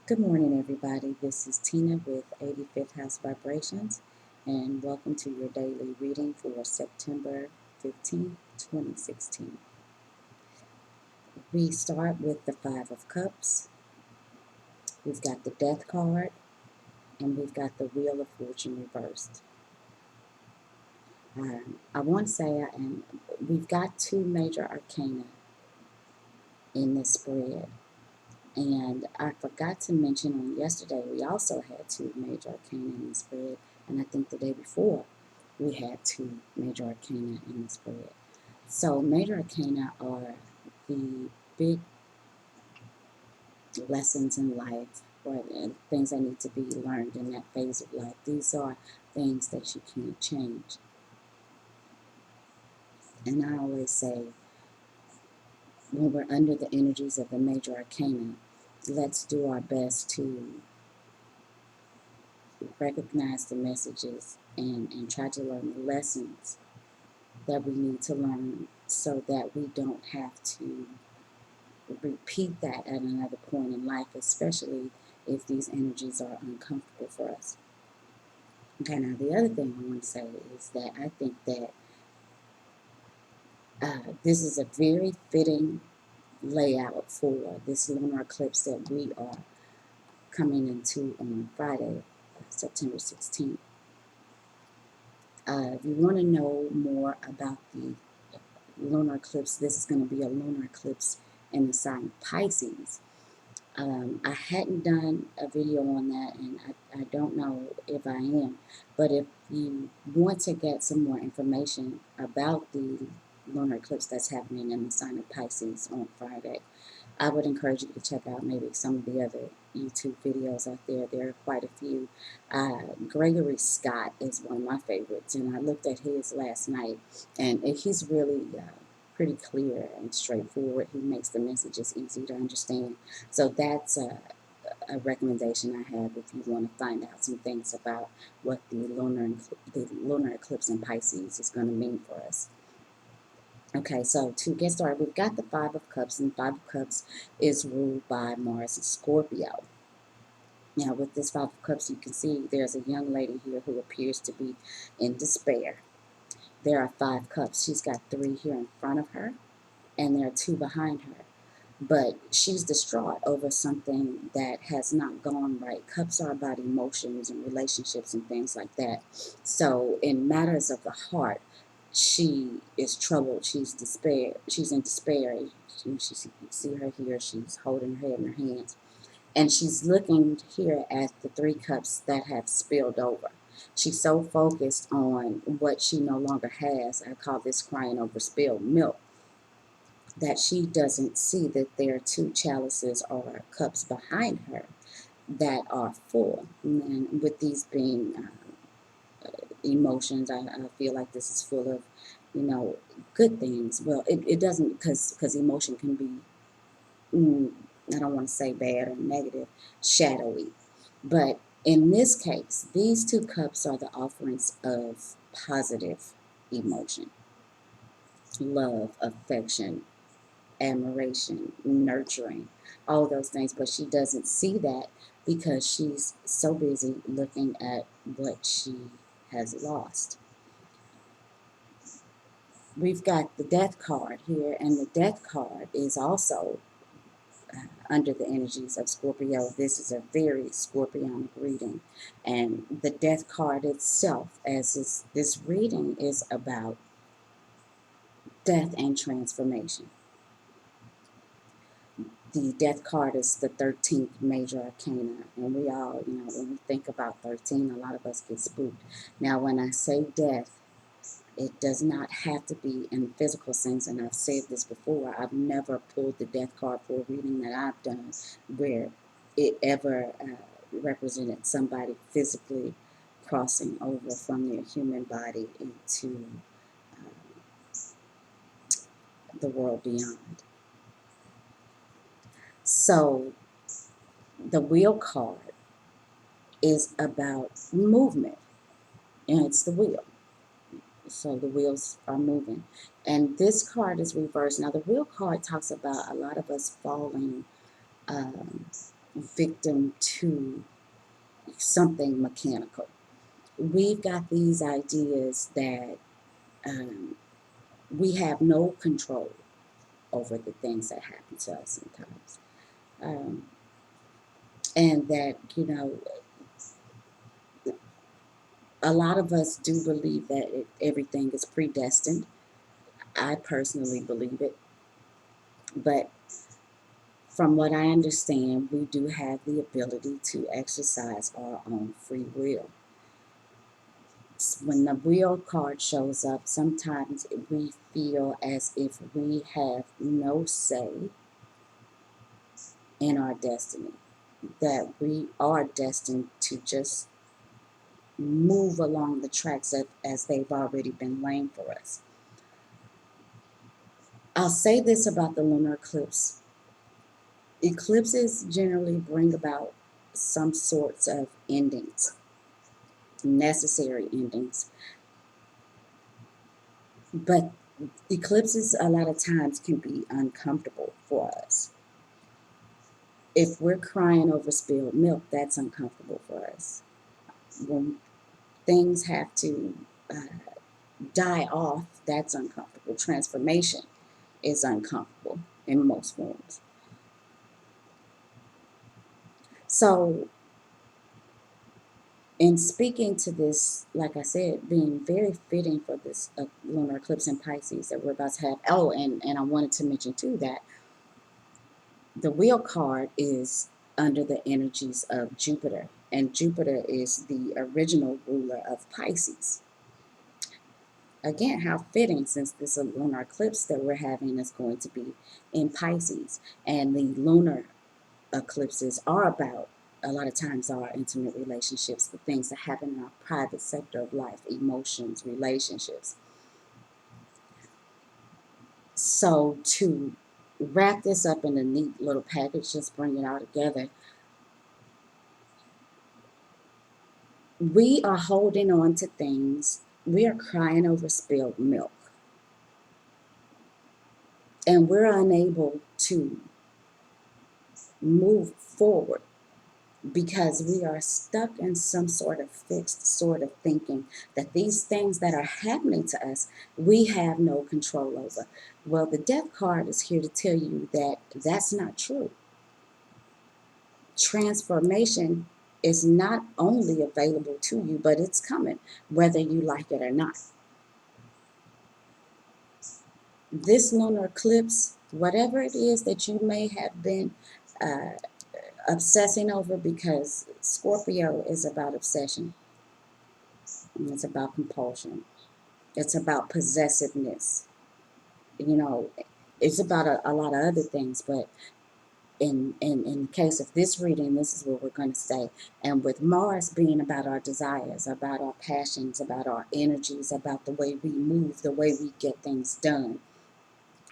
Good morning, everybody. This is Tina with 85th House Vibrations, and welcome to your daily reading for September 15th, 2016. We start with the Five of Cups. We've got the Death card, and we've got the Wheel of Fortune reversed. I want to say, we've got two major arcana in this spread. And I forgot to mention on yesterday, we also had two major arcana in the spread, and I think the day before we had two major arcana in the spread. So major arcana are the big lessons in life, or things that need to be learned in that phase of life. These are things that you can't change. And I always say, when we're under the energies of the major arcana, let's do our best to recognize the messages and try to learn the lessons that we need to learn so that we don't have to repeat that at another point in life, especially if these energies are uncomfortable for us. Okay, now the other thing I want to say is that I think that this is a very fitting layout for this lunar eclipse that we are coming into on Friday, September 16th. If you want to know more about the lunar eclipse, this is going to be a lunar eclipse in the sign of Pisces. I hadn't done a video on that, and I don't know if I am, but if you want to get some more information about the lunar eclipse that's happening in the sign of Pisces on Friday, I would encourage you to check out maybe some of the other YouTube videos out there. There are quite a few. Gregory Scott is one of my favorites, and I looked at his last night, and he's really pretty clear and straightforward. He makes the messages easy to understand. So that's a recommendation I have if you want to find out some things about what the lunar eclipse in Pisces is going to mean for us. Okay, so to get started, we've got the Five of Cups, and the Five of Cups is ruled by Mars and Scorpio. Now, with this Five of Cups, you can see there's a young lady here who appears to be in despair. There are five cups. She's got three here in front of her, and there are two behind her. But she's distraught over something that has not gone right. Cups are about emotions and relationships and things like that. So in matters of the heart, she is troubled. She's despair. She's in despair. You see her here. She's holding her head in her hands. And she's looking here at the three cups that have spilled over. She's so focused on what she no longer has. I call this crying over spilled milk, that she doesn't see that there are two chalices or cups behind her that are full. And with these being emotions, I feel like this is full of, good things. Well, it doesn't, because emotion can be, I don't want to say bad or negative, shadowy. But in this case, these two cups are the offerings of positive emotion, love, affection, admiration, nurturing, all those things. But she doesn't see that because she's so busy looking at what she has lost. We've got the Death card here, and the Death card is also under the energies of Scorpio. This is a very Scorpionic reading, and the Death card itself, as this reading is about death and transformation. The Death card is the 13th major arcana, and we all, when we think about 13, a lot of us get spooked. Now, when I say death, it does not have to be in the physical sense, and I've said this before. I've never pulled the Death card for a reading that I've done where it ever represented somebody physically crossing over from their human body into the world beyond. So the Wheel card is about movement, and it's the wheel. So the wheels are moving. And this card is reversed. Now, the Wheel card talks about a lot of us falling victim to something mechanical. We've got these ideas that um, we have no control over the things that happen to us sometimes. Um, and that, a lot of us do believe that everything is predestined. I personally believe it. But from what I understand, we do have the ability to exercise our own free will. When the wheel card shows up, sometimes we feel as if we have no say in our destiny, that we are destined to just move along the tracks as they've already been laying for us. I'll say this about the lunar eclipse. Eclipses generally bring about some sorts of endings, necessary endings. But eclipses a lot of times can be uncomfortable for us. If we're crying over spilled milk, that's uncomfortable for us. When things have to die off, that's uncomfortable. Transformation is uncomfortable in most forms. So, in speaking to this, like I said, being very fitting for this lunar eclipse in Pisces that we're about to have. Oh, and I wanted to mention too that the wheel card is under the energies of Jupiter, and Jupiter is the original ruler of Pisces. Again, how fitting, since this lunar eclipse that we're having is going to be in Pisces, and the lunar eclipses are about, a lot of times, our intimate relationships, the things that happen in our private sector of life, emotions, relationships. So to wrap this up in a neat little package, just bring it all together, we are holding on to things. We are crying over spilled milk. And we're unable to move forward because we are stuck in some sort of fixed sort of thinking that these things that are happening to us, we have no control over. Well, the death card is here to tell you that that's not true. Transformation is not only available to you, but it's coming, whether you like it or not. This lunar eclipse, whatever it is that you may have been uh, obsessing over, because Scorpio is about obsession, and it's about compulsion, it's about possessiveness, you know, it's about a lot of other things, but in the case of this reading, this is what we're going to say. And with Mars being about our desires, about our passions, about our energies, about the way we move, the way we get things done,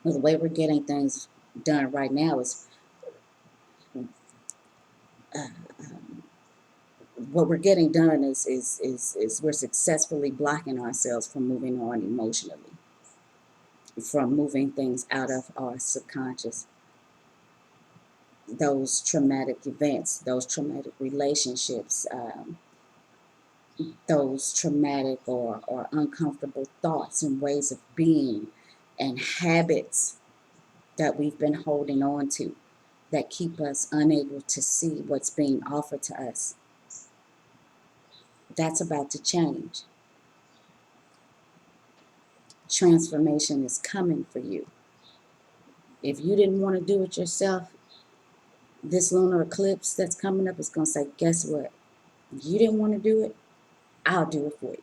well, the way we're getting things done right now is uh, um, what we're getting done is we're successfully blocking ourselves from moving on emotionally, from moving things out of our subconscious. Those traumatic events, those traumatic relationships, those traumatic or uncomfortable thoughts and ways of being and habits that we've been holding on to that keep us unable to see what's being offered to us. That's about to change. Transformation is coming for you. If you didn't want to do it yourself, this lunar eclipse that's coming up is going to say, guess what? You didn't want to do it, I'll do it for you.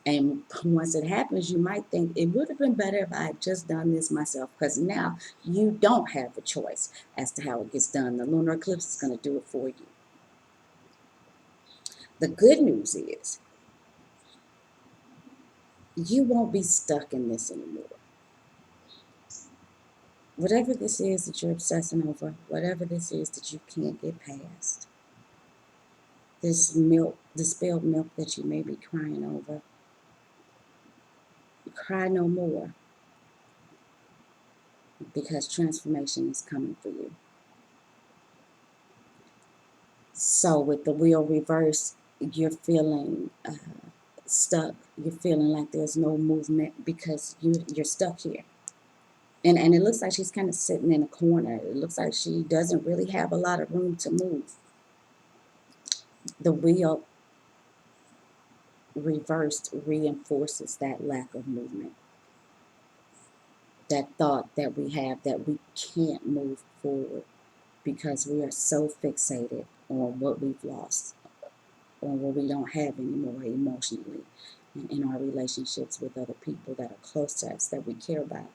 And once it happens, you might think it would have been better if I had just done this myself, because now you don't have a choice as to how it gets done. The lunar eclipse is going to do it for you. The good news is you won't be stuck in this anymore. Whatever this is that you're obsessing over, whatever this is that you can't get past, this milk, the spilled milk that you may be crying over, cry no more, because transformation is coming for you. So with the wheel reversed, you're feeling stuck. You're feeling like there's no movement because you're stuck here. And it looks like she's kind of sitting in a corner. It looks like she doesn't really have a lot of room to move. The wheel reversed reinforces that lack of movement. That thought that we have that we can't move forward because we are so fixated on what we've lost, on what we don't have anymore emotionally, in our relationships with other people that are close to us, that we care about,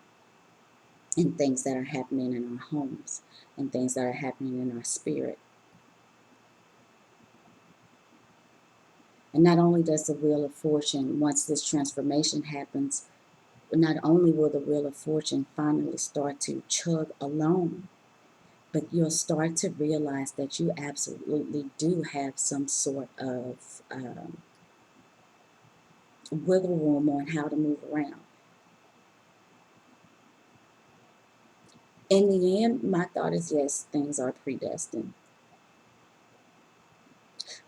and things that are happening in our homes, and things that are happening in our spirit. And not only does the Wheel of Fortune, once this transformation happens, not only will the Wheel of Fortune finally start to chug along, but you'll start to realize that you absolutely do have some sort of wiggle room on how to move around. In the end, my thought is yes, things are predestined.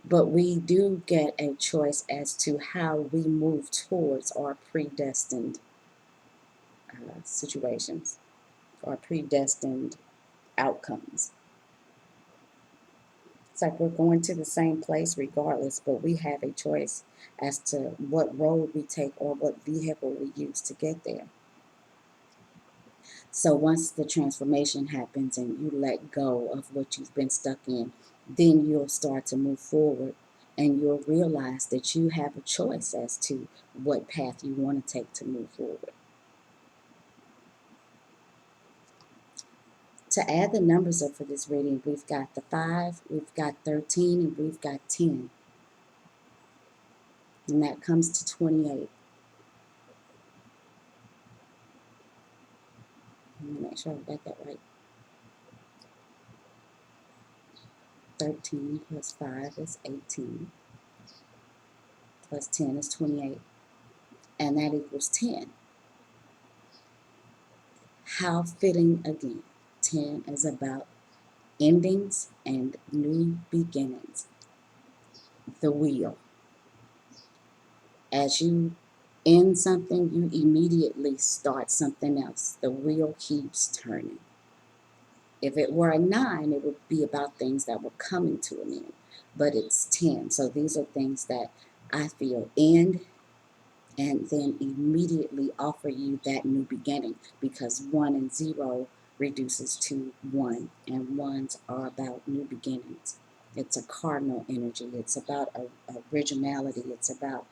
But we do get a choice as to how we move towards our predestined situations, our predestined outcomes. It's like we're going to the same place regardless, but we have a choice as to what road we take or what vehicle we use to get there. So once the transformation happens and you let go of what you've been stuck in, then you'll start to move forward and you'll realize that you have a choice as to what path you want to take to move forward. To add the numbers up for this reading, we've got the 5, we've got 13, and we've got 10. And that comes to 28. Let me make sure I got that right. 13 plus 5 is 18. Plus 10 is 28. And that equals 10. How fitting again. 10 is about endings and new beginnings. The wheel. As you end something, you immediately start something else. The wheel keeps turning. If it were a 9, it would be about things that were coming to an end. But it's 10. So these are things that I feel end and then immediately offer you that new beginning, because 1 and 0 reduces to 1, and 1s are about new beginnings. It's a cardinal energy. It's about originality. It's about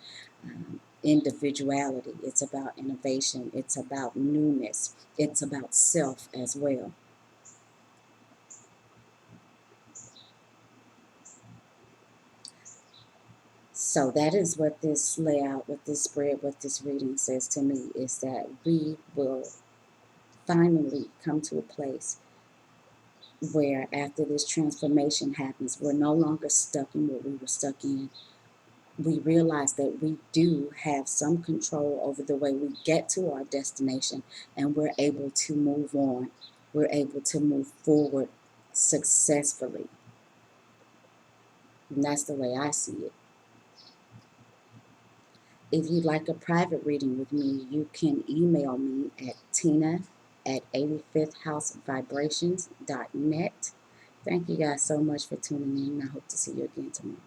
individuality. It's about innovation. It's about newness. It's about self as well. So that is what this layout, what this spread, what this reading says to me, is that we will finally come to a place where after this transformation happens, we're no longer stuck in what we were stuck in. We realize that we do have some control over the way we get to our destination, and we're able to move on. We're able to move forward successfully. And that's the way I see it. If you'd like a private reading with me, you can email me at tina@85thhousevibrations.net. Thank you guys so much for tuning in, and I hope to see you again tomorrow.